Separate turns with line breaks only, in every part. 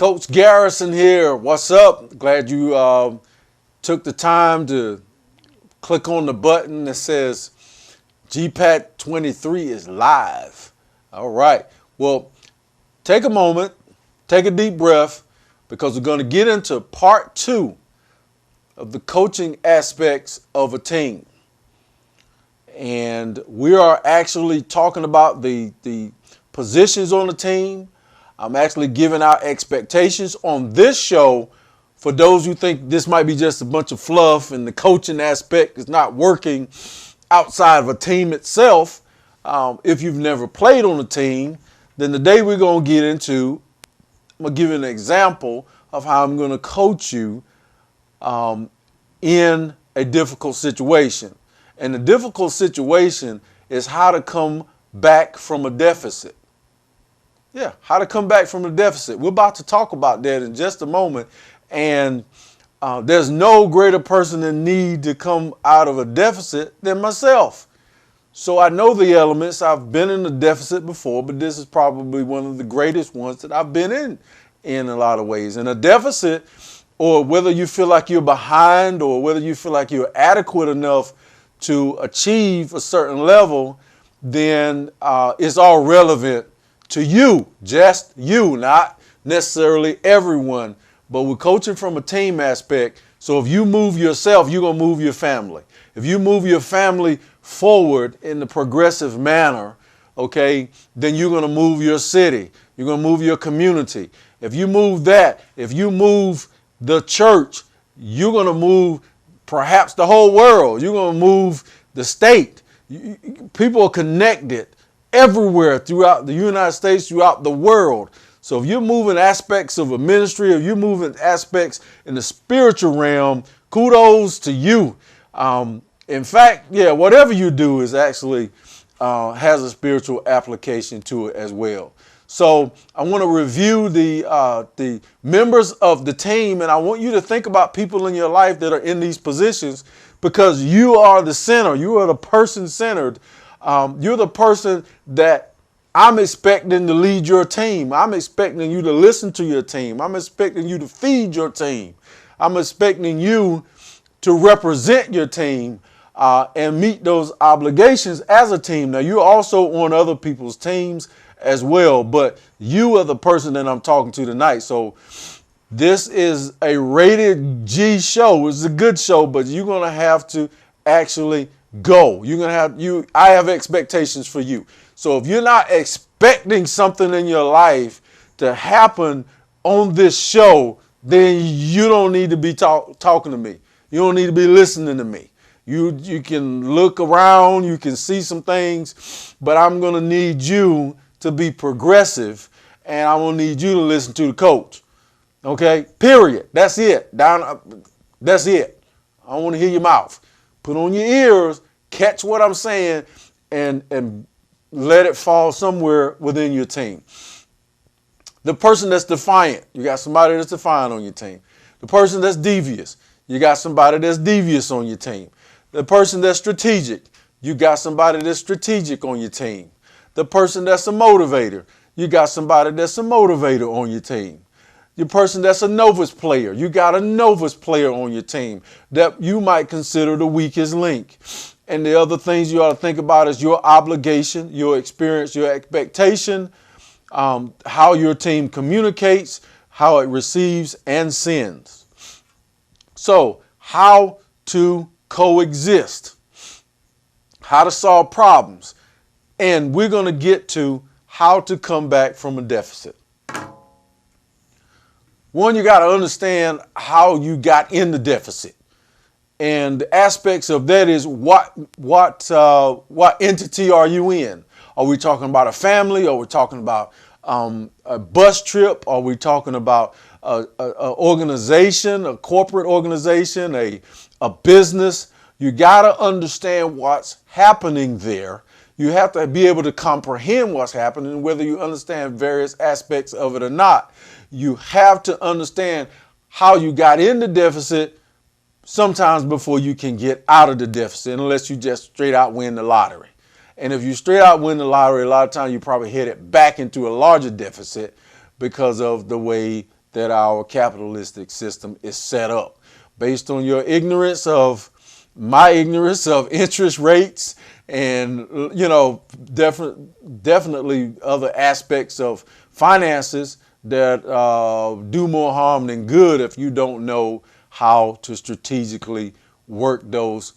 Coach Garrison here. What's up? Glad you took the time to click on the button that says GPAT 23 is live. All right. Well, take a moment, take a deep breath, because we're going to get into part 2 of the coaching aspects of a team. And we are actually talking about the positions on the team. I'm actually giving out expectations on this show for those who think this might be just a bunch of fluff and the coaching aspect is not working outside of a team itself. If you've never played on a team, then today we're going to get into, I'm going to give you an example of how I'm going to coach you in a difficult situation. And the difficult situation is how to come back from a deficit. Yeah, how to come back from a deficit. We're about to talk about that in just a moment. And there's no greater person in need to come out of a deficit than myself. So I know the elements. I've been in a deficit before, but this is probably one of the greatest ones that I've been in a lot of ways. And a deficit, or whether you feel like you're behind or whether you feel like you're adequate enough to achieve a certain level, then it's all relevant to you, just you, not necessarily everyone. But we're coaching from a team aspect. So if you move yourself, you're going to move your family. If you move your family forward in the progressive manner, okay, then you're going to move your city. You're going to move your community. If you move that, if you move the church, you're going to move perhaps the whole world. You're going to move the state. People are connected everywhere throughout the United States, throughout the world. So if you're moving aspects of a ministry, if you're moving aspects in the spiritual realm, kudos to you. In fact, yeah, whatever you do is actually has a spiritual application to it as well. So I want to review the members of the team, and I want you to think about people in your life that are in these positions, because you are the center. You are the person centered. You're the person that I'm expecting to lead your team. I'm expecting you to listen to your team. I'm expecting you to feed your team. I'm expecting you to represent your team and meet those obligations as a team. Now, you're also on other people's teams as well, but you are the person that I'm talking to tonight. So this is a rated G show. It's a good show, but you're going to have to actually go. I have expectations for you. So if you're not expecting something in your life to happen on this show, then you don't need to be talking to me. You don't need to be listening to me. You can look around, you can see some things, but I'm going to need you to be progressive, and I'm going to need you to listen to the coach. Okay? Period. That's it. That's it. I don't want to hear your mouth. Put on your ears, catch what I'm saying, and let it fall somewhere within your team. The person that's defiant, you got somebody that's defiant on your team. The person that's devious, you got somebody that's devious on your team. The person that's strategic, you got somebody that's strategic on your team. The person that's a motivator, you got somebody that's a motivator on your team. The person that's a novice player, you got a novice player on your team that you might consider the weakest link. And the other things you ought to think about is your obligation, your experience, your expectation, how your team communicates, how it receives and sends. So, how to coexist, how to solve problems, and we're going to get to how to come back from a deficit. One, you got to understand how you got in the deficit. And the aspects of that is what entity are you in? Are we talking about a family? Are we talking about a bus trip? Are we talking about a organization, a corporate organization, a business? You got to understand what's happening there. You have to be able to comprehend what's happening, whether you understand various aspects of it or not. You have to understand how you got in the deficit sometimes before you can get out of the deficit, unless you just straight out win the lottery. And if you straight out win the lottery, a lot of times you probably headed back into a larger deficit because of the way that our capitalistic system is set up. Based on your ignorance of my ignorance of interest rates and, definitely other aspects of finances that do more harm than good if you don't know how to strategically work those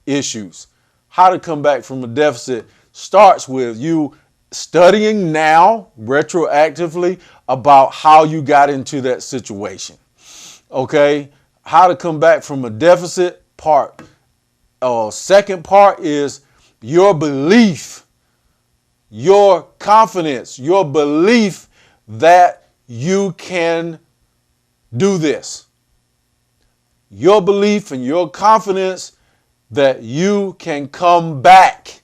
issues. How to come back from a deficit starts with you studying now retroactively about how you got into that situation. Okay? How to come back from a deficit part. Second part is your belief, your confidence, your belief that you can do this. Your belief and your confidence that you can come back.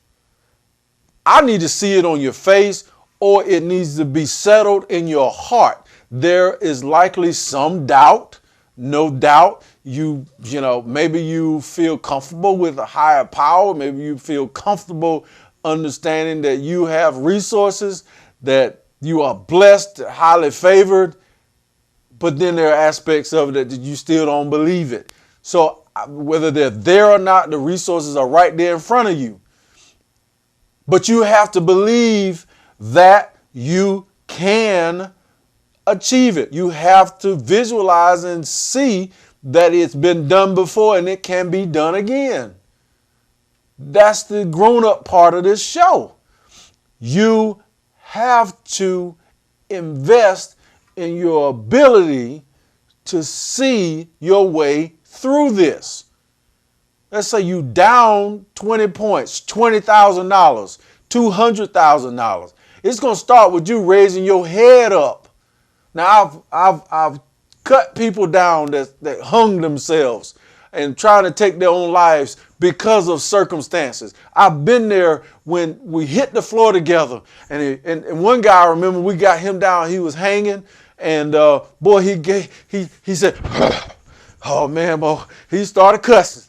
I need to see it on your face, or it needs to be settled in your heart. There is likely some doubt, no doubt. Maybe you feel comfortable with a higher power. Maybe you feel comfortable understanding that you have resources, that you are blessed, highly favored. But then there are aspects of it that you still don't believe it. So whether they're there or not, the resources are right there in front of you. But you have to believe that you can achieve it. You have to visualize and see that it's been done before and it can be done again. That's the grown-up part of this show. You have to invest in your ability to see your way through this. Let's say you down 20 points, $20,000, $200,000. It's going to start with you raising your head up. Now, I've cut people down that hung themselves and trying to take their own lives because of circumstances. I've been there when we hit the floor together. And one guy, I remember, we got him down. He was hanging, and boy, he said, "Oh man, boy," he started cussing.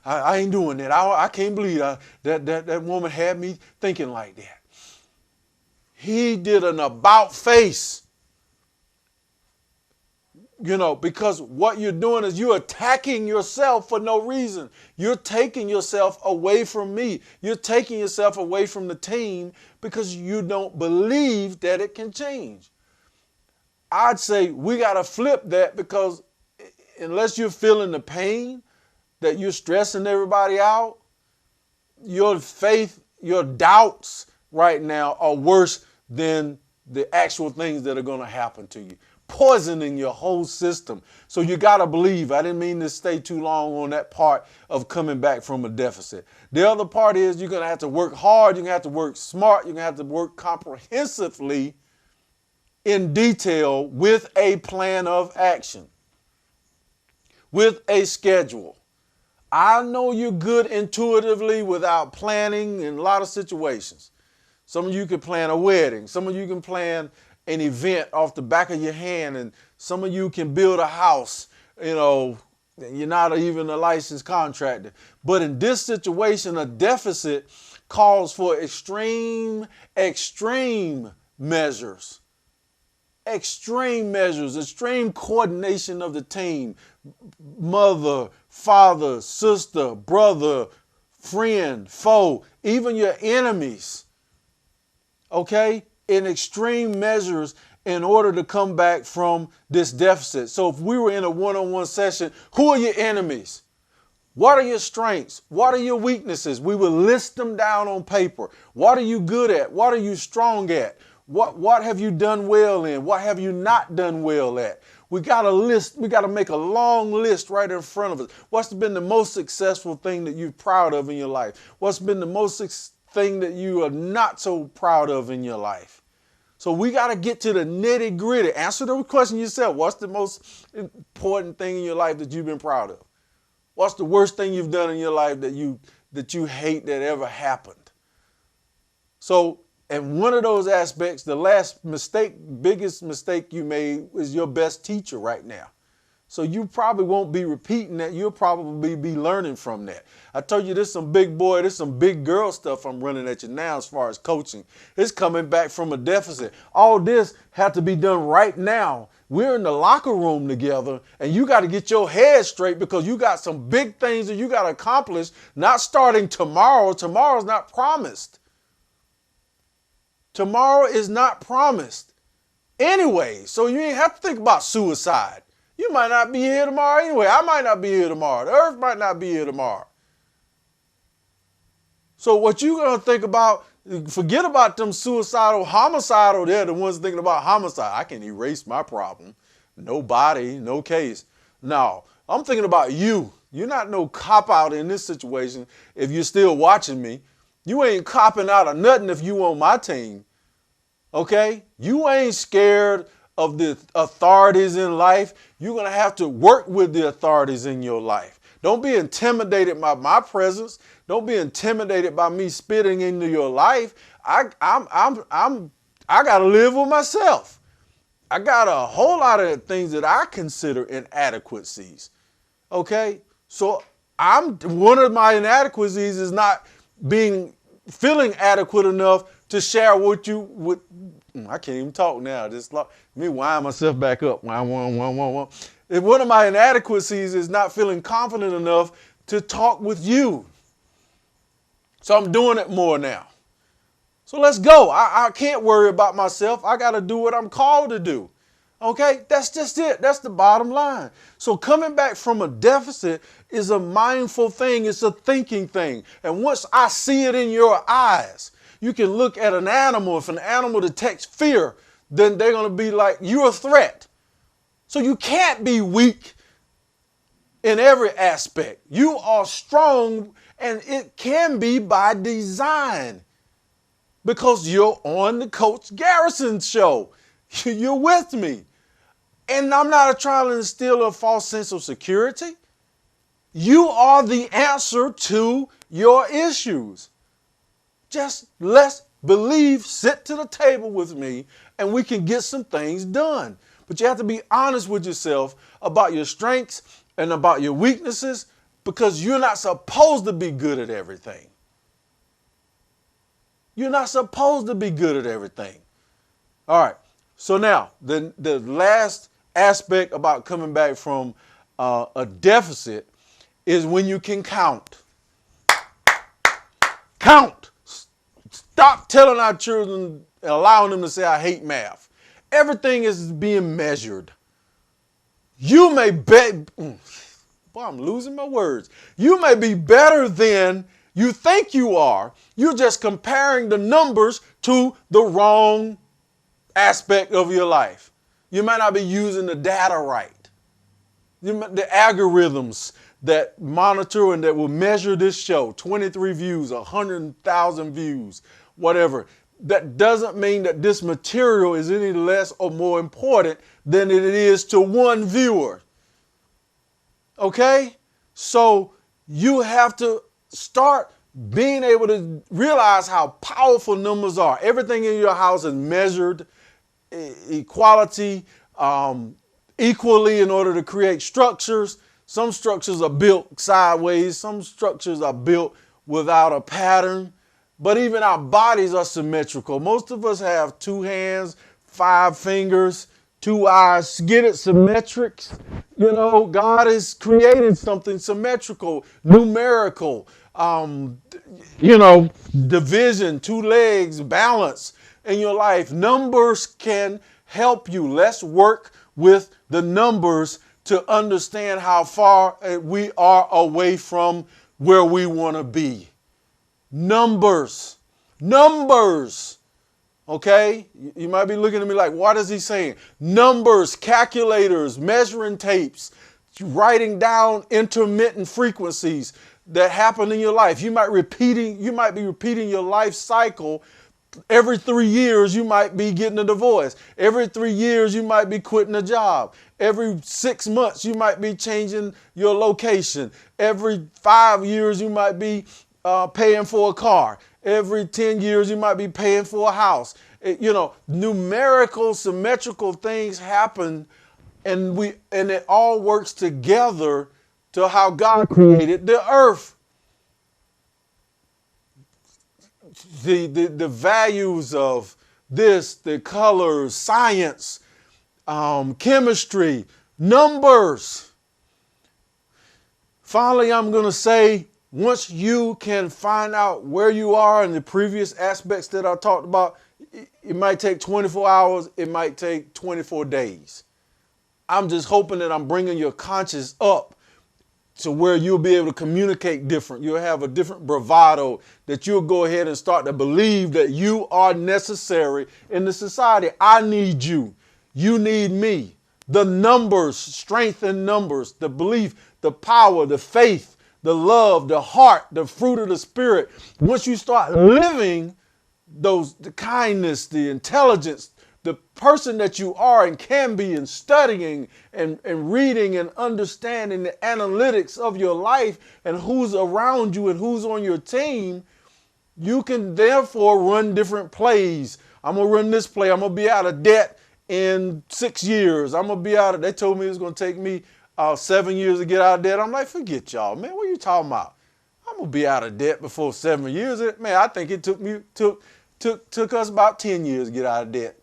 I ain't doing that. I can't believe that woman had me thinking like that. He did an about face. Because what you're doing is you're attacking yourself for no reason. You're taking yourself away from me. You're taking yourself away from the team because you don't believe that it can change. I'd say we got to flip that, because unless you're feeling the pain, that you're stressing everybody out, your faith, your doubts right now are worse than the actual things that are going to happen to you. Poisoning your whole system. So you got to believe. I didn't mean to stay too long on that part of coming back from a deficit. The other part is you're going to have to work hard. You're going to have to work smart. You're going to have to work comprehensively in detail with a plan of action, with a schedule. I know you're good intuitively without planning in a lot of situations. Some of you can plan a wedding. Some of you can plan an event off the back of your hand, and some of you can build a house. You're not even a licensed contractor. But in this situation, a deficit calls for extreme measures. Extreme measures, extreme coordination of the team. Mother, father, sister, brother, friend, foe, even your enemies. Okay? In extreme measures in order to come back from this deficit. So if we were in a one-on-one session, who are your enemies? What are your strengths? What are your weaknesses? We will list them down on paper. What are you good at? What are you strong at? What have you done well in? What have you not done well at? We got a list. We got to make a long list right in front of us. What's been the most successful thing that you're proud of in your life? What's been the most thing that you are not so proud of in your life? So we got to get to the nitty gritty. Answer the question yourself. What's the most important thing in your life that you've been proud of? What's the worst thing you've done in your life that you hate that ever happened? So, and one of those aspects, the biggest mistake you made is your best teacher right now. So you probably won't be repeating that. You'll probably be learning from that. I told you there's some big boy, there's some big girl stuff I'm running at you now as far as coaching. It's coming back from a deficit. All this had to be done right now. We're in the locker room together, and you got to get your head straight because you got some big things that you got to accomplish, not starting tomorrow. Tomorrow's not promised. Tomorrow is not promised. Anyway, so you ain't have to think about suicide. You might not be here tomorrow anyway. I might not be here tomorrow. The earth might not be here tomorrow. So what you going to think about, forget about them suicidal, homicidal, they're the ones thinking about homicide. I can erase my problem. No body, no case. No, I'm thinking about you. You're not no cop-out in this situation if you're still watching me. You ain't copping out of nothing if you on my team. Okay? You ain't scared of the authorities in life. You're going to have to work with the authorities in your life. Don't be intimidated by my presence. Don't be intimidated by me spitting into your life. I got to live with myself. I got a whole lot of things that I consider inadequacies. Okay? So one of my inadequacies is not feeling adequate enough to share what you would. I can't even talk now. Let me wind myself back up. If one of my inadequacies is not feeling confident enough to talk with you. So I'm doing it more now. So let's go. I can't worry about myself. I got to do what I'm called to do. Okay? That's just it. That's the bottom line. So coming back from a deficit is a mindful thing. It's a thinking thing. And once I see it in your eyes, you can look at an animal. If an animal detects fear, then they're going to be like, you're a threat. So you can't be weak in every aspect. You are strong, and it can be by design because you're on the Coach Garrison show. You're with me. And I'm not trying to instill a false sense of security. You are the answer to your issues. Just let's believe, sit to the table with me, and we can get some things done. But you have to be honest with yourself about your strengths and about your weaknesses because you're not supposed to be good at everything. You're not supposed to be good at everything. All right. So now, the last aspect about coming back from a deficit is when you can count. Count. Stop telling our children and allowing them to say, I hate math. Everything is being measured. You may boy, I'm losing my words. You may be better than you think you are. You're just comparing the numbers to the wrong aspect of your life. You might not be using the data right. The algorithms that monitor and that will measure this show, 23 views, 100,000 views, whatever. That doesn't mean that this material is any less or more important than it is to one viewer. Okay? So you have to start being able to realize how powerful numbers are. Everything in your house is measured equality, equally in order to create structures. Some structures are built sideways. Some structures are built without a pattern. But even our bodies are symmetrical. Most of us have 2 hands, 5 fingers, 2 eyes. Get it? Symmetrics. You know, God has created something symmetrical, numerical, division, 2 legs, balance in your life. Numbers can help you. Let's work with the numbers to understand how far we are away from where we want to be. Numbers. Okay? You might be looking at me like, what is he saying? Numbers, calculators, measuring tapes, writing down intermittent frequencies that happen in your life. You might be repeating your life cycle. Every 3 years, you might be getting a divorce. Every 3 years, you might be quitting a job. Every 6 months, you might be changing your location. Every 5 years, you might be paying for a car. Every 10 years, you might be paying for a house. Numerical, symmetrical things happen and it all works together to how God created the earth. The values of this, the colors, science, chemistry, numbers. Finally, I'm going to say, once you can find out where you are in the previous aspects that I talked about, it might take 24 hours, it might take 24 days. I'm just hoping that I'm bringing your conscience up to where you'll be able to communicate different. You'll have a different bravado, that you'll go ahead and start to believe that you are necessary in the society. I need you. You need me. The numbers, strength in numbers, the belief, the power, the faith, the love, the heart, the fruit of the Spirit. Once you start living the kindness, the intelligence, the person that you are and can be, and studying and reading and understanding the analytics of your life and who's around you and who's on your team, you can therefore run different plays. I'm going to run this play. I'm going to be out of debt in 6 years. I'm going to be out of, they told me it was going to take me 7 years to get out of debt. I'm like, forget y'all, man. What are you talking about? I'm going to be out of debt before 7 years. Man, I think it took us about 10 years to get out of debt.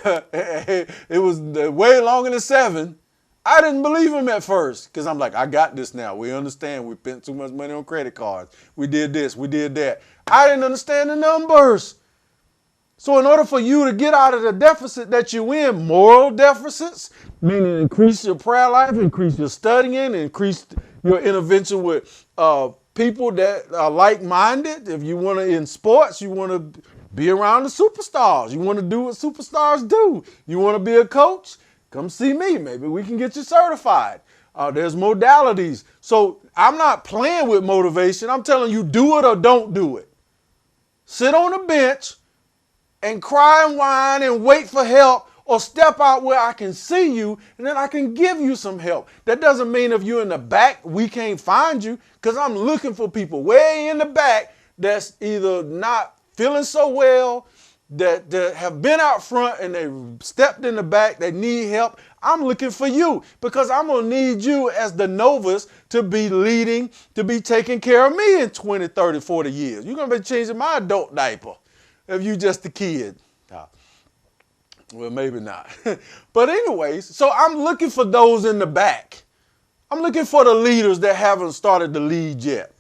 It was way longer than 7. I didn't believe him at first because I'm like, I got this now. We understand. We spent too much money on credit cards. We did this. We did that. I didn't understand the numbers. So in order for you to get out of the deficit that you're in, moral deficits, meaning increase your prayer life, increase your studying, increase your intervention with people that are like-minded. If you want to, in sports, you want to be around the superstars. You want to do what superstars do. You want to be a coach? Come see me. Maybe we can get you certified. There's modalities. So I'm not playing with motivation. I'm telling you, do it or don't do it. Sit on the bench and cry and whine and wait for help, or step out where I can see you and then I can give you some help. That doesn't mean if you're in the back, we can't find you, because I'm looking for people way in the back that's either not feeling so well, that have been out front and they stepped in the back, they need help. I'm looking for you because I'm going to need you as the novice to be leading, to be taking care of me in 20, 30, 40 years. You're going to be changing my adult diaper if you just a kid. Well, maybe not. But anyways, so I'm looking for those in the back. I'm looking for the leaders that haven't started to lead yet.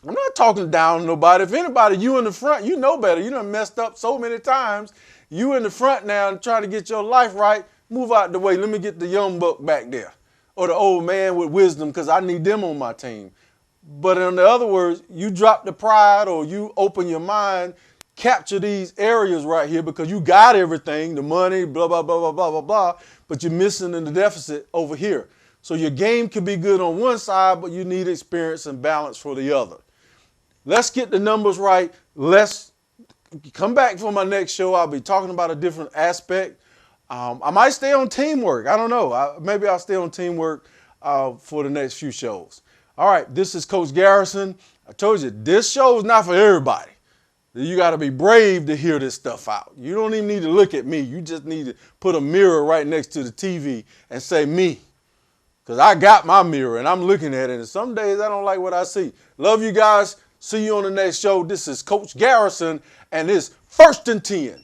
I'm not talking down to nobody. If anybody, you in the front, you know better. You done messed up so many times. You in the front now and trying to get your life right. Move out the way. Let me get the young buck back there. Or the old man with wisdom, because I need them on my team. But in other words, you drop the pride, or you open your mind, capture these areas right here because you got everything, the money, blah, blah, blah, blah, blah, blah, blah, but you're missing in the deficit over here. So your game could be good on one side, but you need experience and balance for the other. Let's get the numbers right. Let's come back for my next show. I'll be talking about a different aspect. I might stay on teamwork. I don't know. Maybe I'll stay on teamwork for the next few shows. All right, this is Coach Garrison. I told you, this show is not for everybody. You got to be brave to hear this stuff out. You don't even need to look at me. You just need to put a mirror right next to the TV and say me. Because I got my mirror and I'm looking at it. And some days I don't like what I see. Love you guys. See you on the next show. This is Coach Garrison and it's 1st and 10.